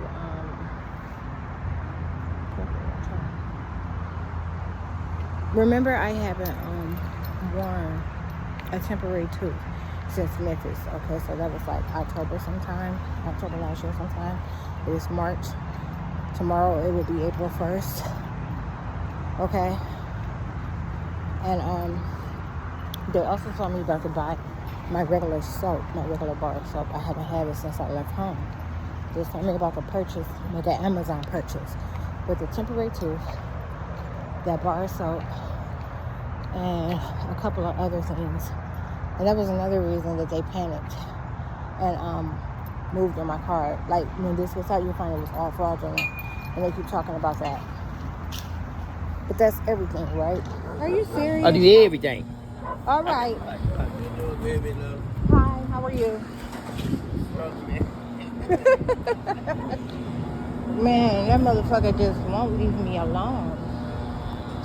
remember I haven't worn a temporary tooth since Memphis. Okay, so that was like October sometime, October last year sometime. It was March. Tomorrow it will be April 1st. Okay, and they also told me about to buy my regular soap, my regular bar of soap. I haven't had it since I left home. They told me about the purchase, the Amazon purchase, with the temporary tooth, that bar of soap, and a couple of other things. And that was another reason that they panicked and moved on my card. Like when this was out, you find it was all fraudulent, and they keep talking about that. But that's everything, right? Are you serious? I do everything. All right. Baby, love. Hi, how are you? Man, that motherfucker just won't leave me alone.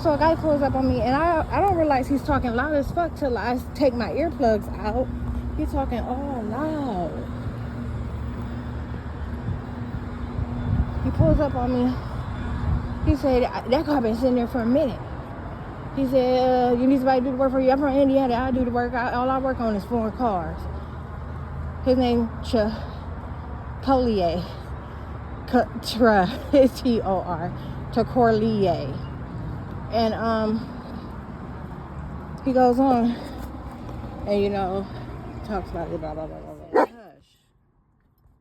So a guy pulls up on me, and I don't realize he's talking loud as fuck till I take my earplugs out. He's talking all loud. He pulls up on me. He said, that car been sitting there for a minute. He said, you need somebody to do the work for you. I'm from Indiana. I do the work. All I work on is foreign cars. His name, Collier. T-O-R. Tacorlier. And he goes on and, you know, talks about it, blah, blah, blah, blah, blah.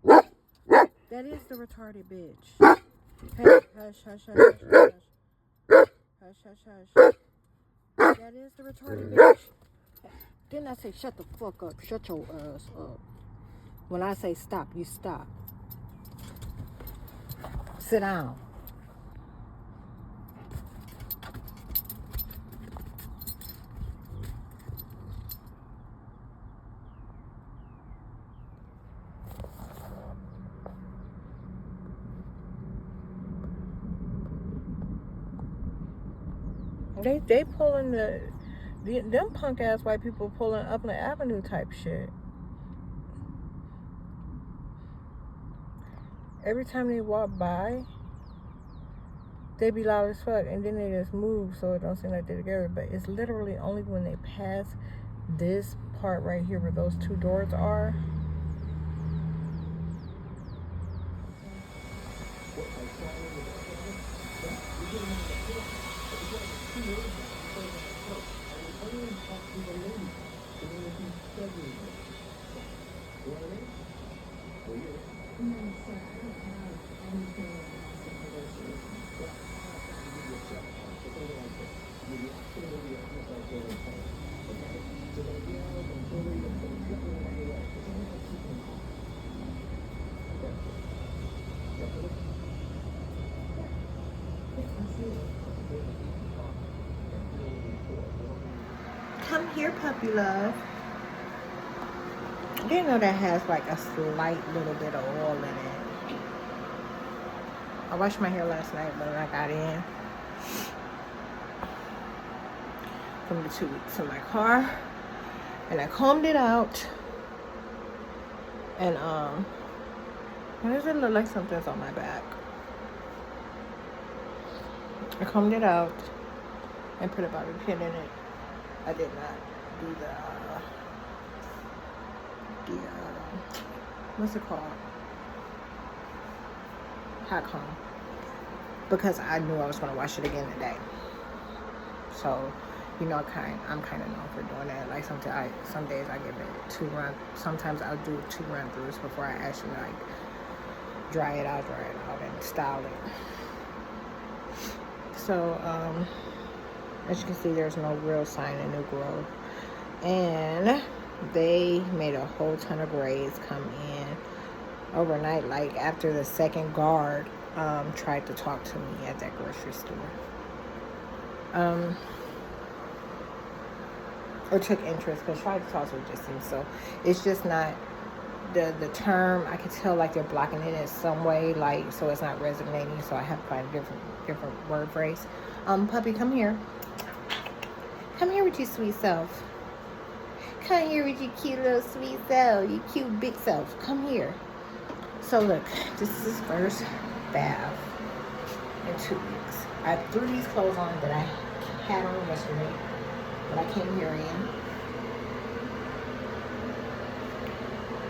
Hush. That is the retarded bitch. Hey, hush, hush, hush, hush, hush. Hush, hush, hush. That is the retarded bitch. Didn't I say shut the fuck up? Shut your ass up. When I say stop, you stop. Sit down. They pulling them punk ass white people pulling Upland Avenue type shit. Every time they walk by, they be loud as fuck, and then they just move so it don't seem like they're together. But it's literally only when they pass this part right here where those two doors are. Come here, puppy love. I didn't know that has like a slight little bit of oil in it. I washed my hair last night, but I got in from the 2 weeks in my car, and I combed it out. And why does it look like something's on my back? I combed it out and put a bobby pin in it. I did not do the what's it called? Hot comb, because I knew I was going to wash it again today. So, you know, I'm kind of known for doing that. Like some days I give it 2 run. Sometimes I'll do 2 run throughs before I actually like dry it out, and style it. So, as you can see, there's no real sign of new growth. And they made a whole ton of braids come in overnight, like after the second guard tried to talk to me at that grocery store. Or took interest, because tried to talk to me just seems so. It's just not the term. I can tell like they're blocking it in some way, like so it's not resonating. So I have to find a different word phrase. Puppy, come here. Come here with your sweet self. Come here with your cute little sweet self, your cute big self. Come here. So look, this is his first bath in 2 weeks. I threw these clothes on that I had on yesterday, but I came here in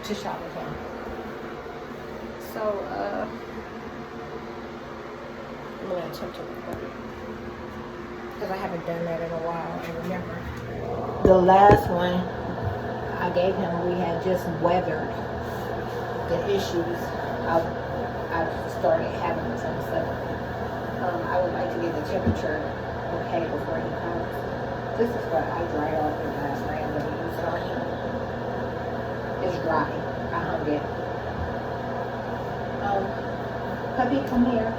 to shop with him. So I'm gonna attempt to record it, because I haven't done that in a while. I remember the last one I gave him, we had just weathered the issues I started having some stuff. I would like to get the temperature okay before he comes. This is what I dried off in last night, but he used it on him. It's dry. I hung it. Puppy, come here.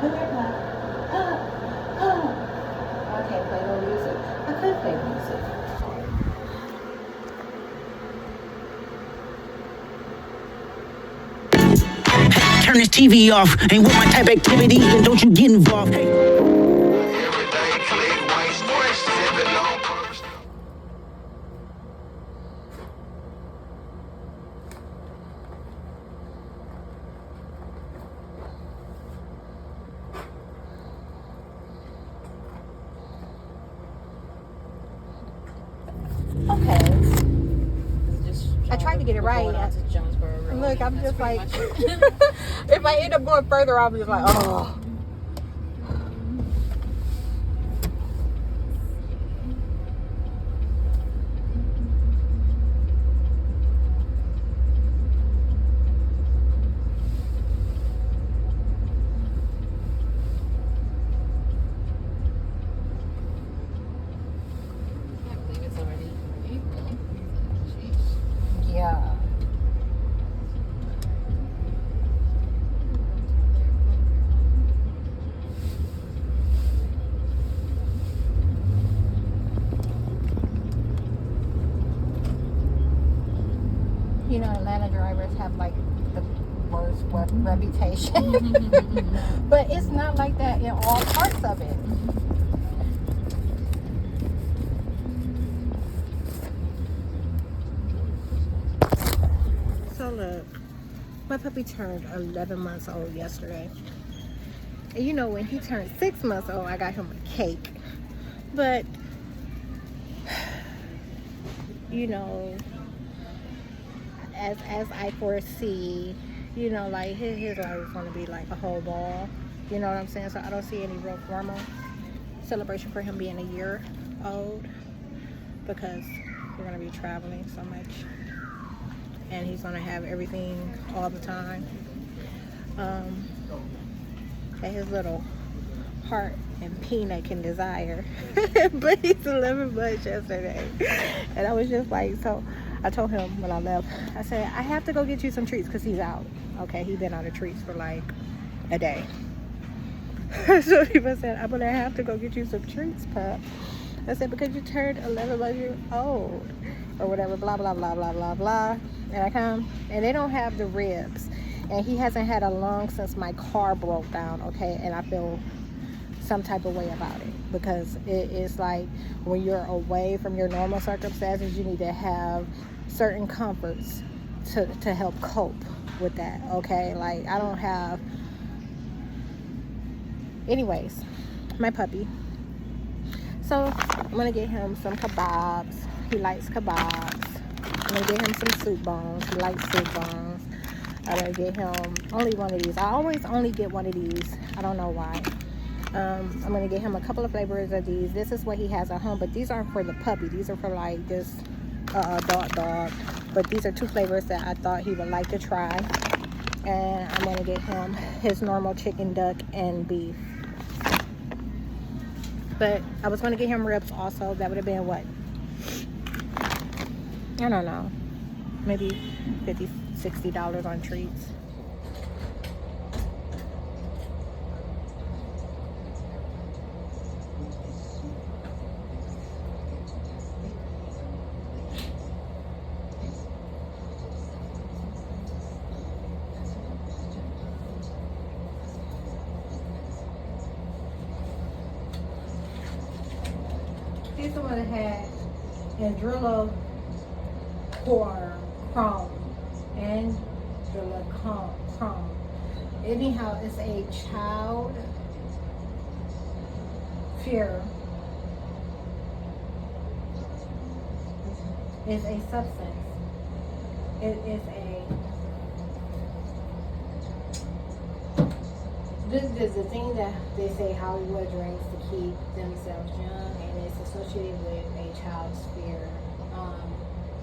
Come here, Pop. I can't play no music. I could play music. Turn this TV off. Ain't with my type activity, and don't you get involved. Okay. I tried to get it right. Look, I'm just like, if I end up going further, I'll be just like, oh. Yeah. You know, Atlanta drivers have like the worst reputation. But it's not like that in all parts of it. So look, my puppy turned 11 months old yesterday. And you know, when he turned 6 months old, I got him a cake. But, you know, as I foresee, you know, like his life is going to be like a whole ball. You know what I'm saying? So I don't see any real formal celebration for him being a year old, because we're going to be traveling so much. and he's gonna have everything all the time. And his little heart and peanut can desire. But he's 11 months yesterday. And I was just like, so I told him when I left, I said, I have to go get you some treats because he's out. Okay, he's been out of treats for like a day. So people said, I'm gonna have to go get you some treats, pup. I said, because you turned 11 months old or whatever, blah, blah, blah, blah, blah, blah. And I come, and they don't have the ribs. And he hasn't had a lung since my car broke down, okay? And I feel some type of way about it because it is like when you're away from your normal circumstances, you need to have certain comforts to help cope with that, okay? Like, I don't have... Anyways, my puppy. So I'm gonna get him some kebabs. He likes kebabs. I'm gonna get him some soup bones. He likes soup bones. I'm gonna get him only one of these. I always only get one of these. I don't know why. I'm gonna get him a couple of flavors of these. This is what he has at home, but these aren't for the puppy. These are for like this adult dog. But these are 2 flavors that I thought he would like to try. And I'm gonna get him his normal chicken, duck, and beef. But I was gonna get him ribs also. That would have been what? I don't know. Maybe $50, $60 on treats. He's the one that had Andrilla Chrome. Andrilla Chrome. Anyhow, it's a child fear. It's a substance. It is a... This is the thing that they say Hollywood drinks to keep themselves young, and it's associated with a child's fear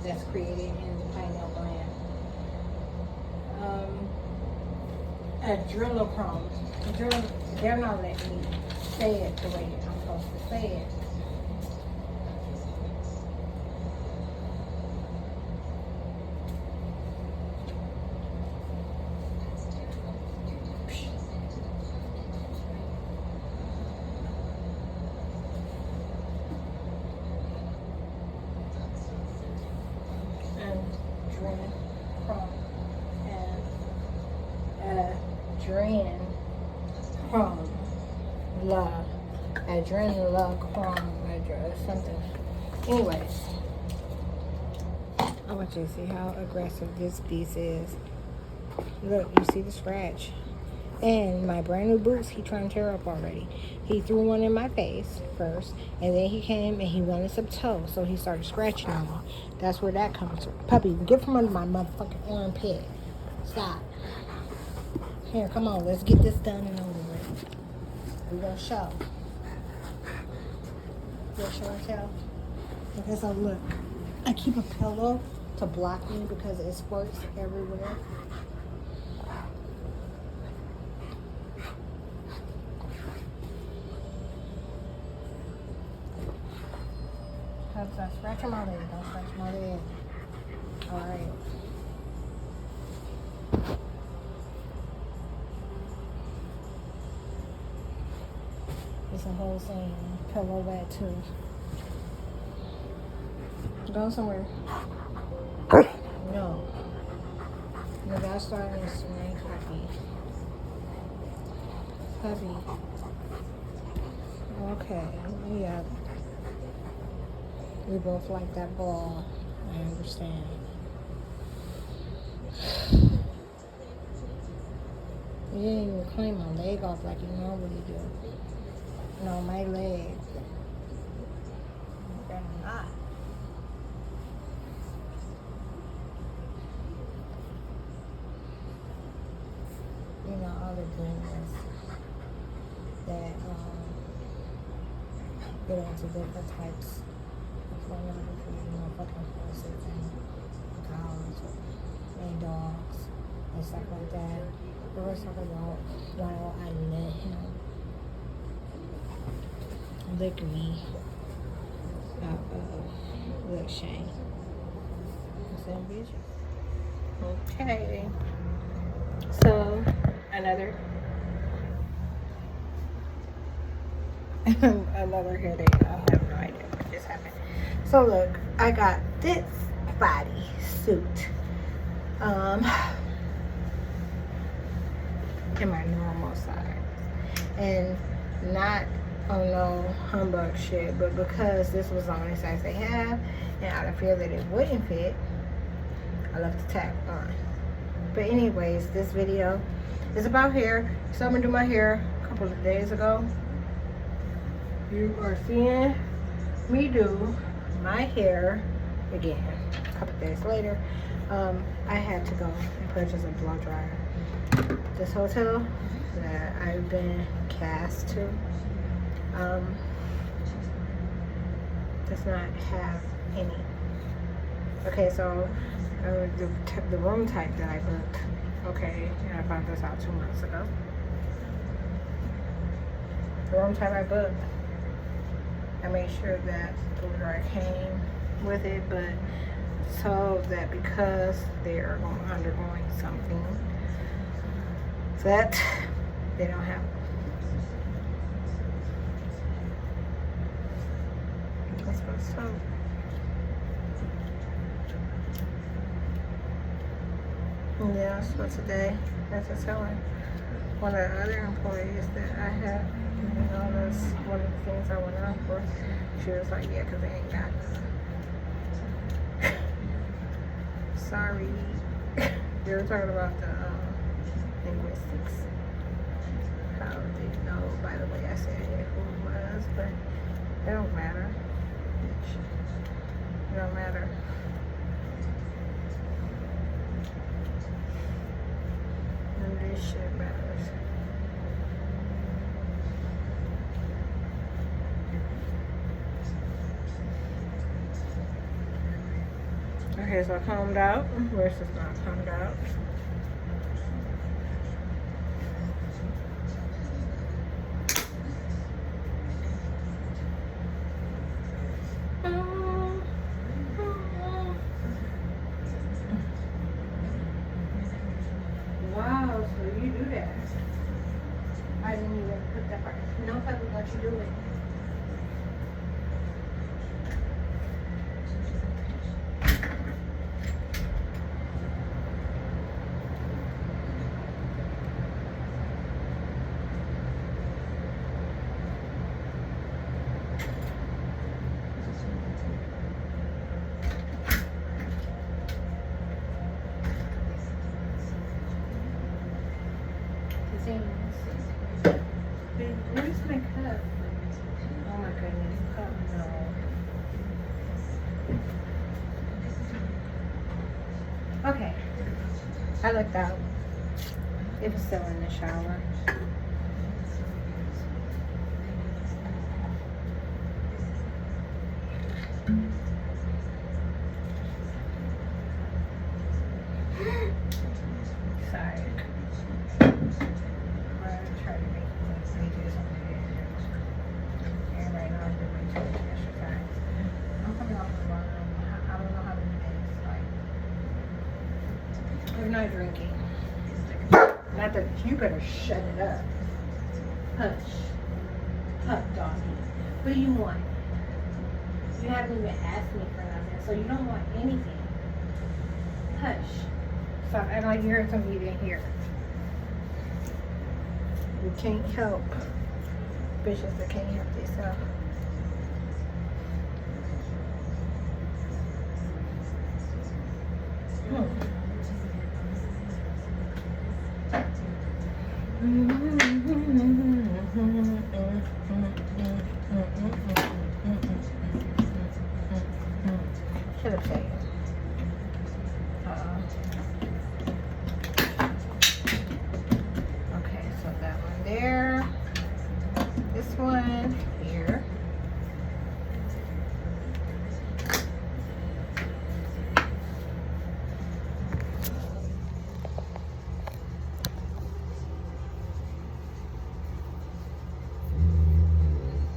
that's created in the pineal gland. Adrenochrome. They're not letting me say it the way I'm supposed to say it. Adrenochrome, something. Anyways, I want you to see how aggressive this beast is. Look, you see the scratch. And my brand new boots, he trying to tear up already. He threw one in my face first, and then he came and he wanted some toes, so he started scratching on me. That's where that comes from. Puppy, get from under my motherfucking armpit. Stop. Here, come on, let's get this done and over with. We're gonna show. You'll show and tell. Okay, so look, I keep a pillow to block me because it squirts everywhere. Don't scratch him on it. Don't scratch him on it. All right. It's a whole thing. Pillow wet too. Go somewhere. No. You gotta start this rain, puppy. Okay. Yeah. We both like that ball. I understand. You didn't even clean my leg off like you normally do. No, my leg. Better not. You know, all the dreamers that get into different types of pornography, you know, fucking horses and cows. stuff like that. We were talking about while I let him lick me out of Look Shane. Okay. So another headache. I have no idea what just happened. So look, I got this body suit. In my normal size. And not on no humbug shit, but because this was the only size they have, and out of fear that it wouldn't fit, I left the tag on. But anyways, this video is about hair. So I'm gonna do my hair a couple of days ago. You are seeing me do my hair again a couple of days later. I had to go and purchase a blow dryer. This hotel that I've been cast to does not have any. Okay, so the room type that I booked, okay, and I found this out 2 months ago. The room type I booked, I made sure that the blow dryer came with it, but so that because they are undergoing something that they don't have. That's what's up. Yeah, so today, as I was telling one of the other employees that I had, you know, that's one of the things I went out for. She was like, yeah, because they ain't got none. Sorry. They were talking about the linguistics. How they know by the way I said it who it was, but it don't matter. It don't matter. None of this shit matters. Okay, so I combed out. Where's this not combed out? Wow, so you do that. I didn't even put that part. No, I would let you do it. Where's my cup? Oh my goodness. Oh no. Okay. I looked out. It was still in the shower. Sorry. We're not drinking. Not that you better shut it up. Hush. Hush, doggy. What do you want? You haven't even asked me for nothing, so you don't want anything. Hush. Stop acting like you heard something you didn't hear. You can't help bitches that can't help themselves. Should have said. Okay, so that one there. This one here.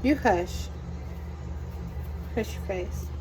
You hush. Hush your face.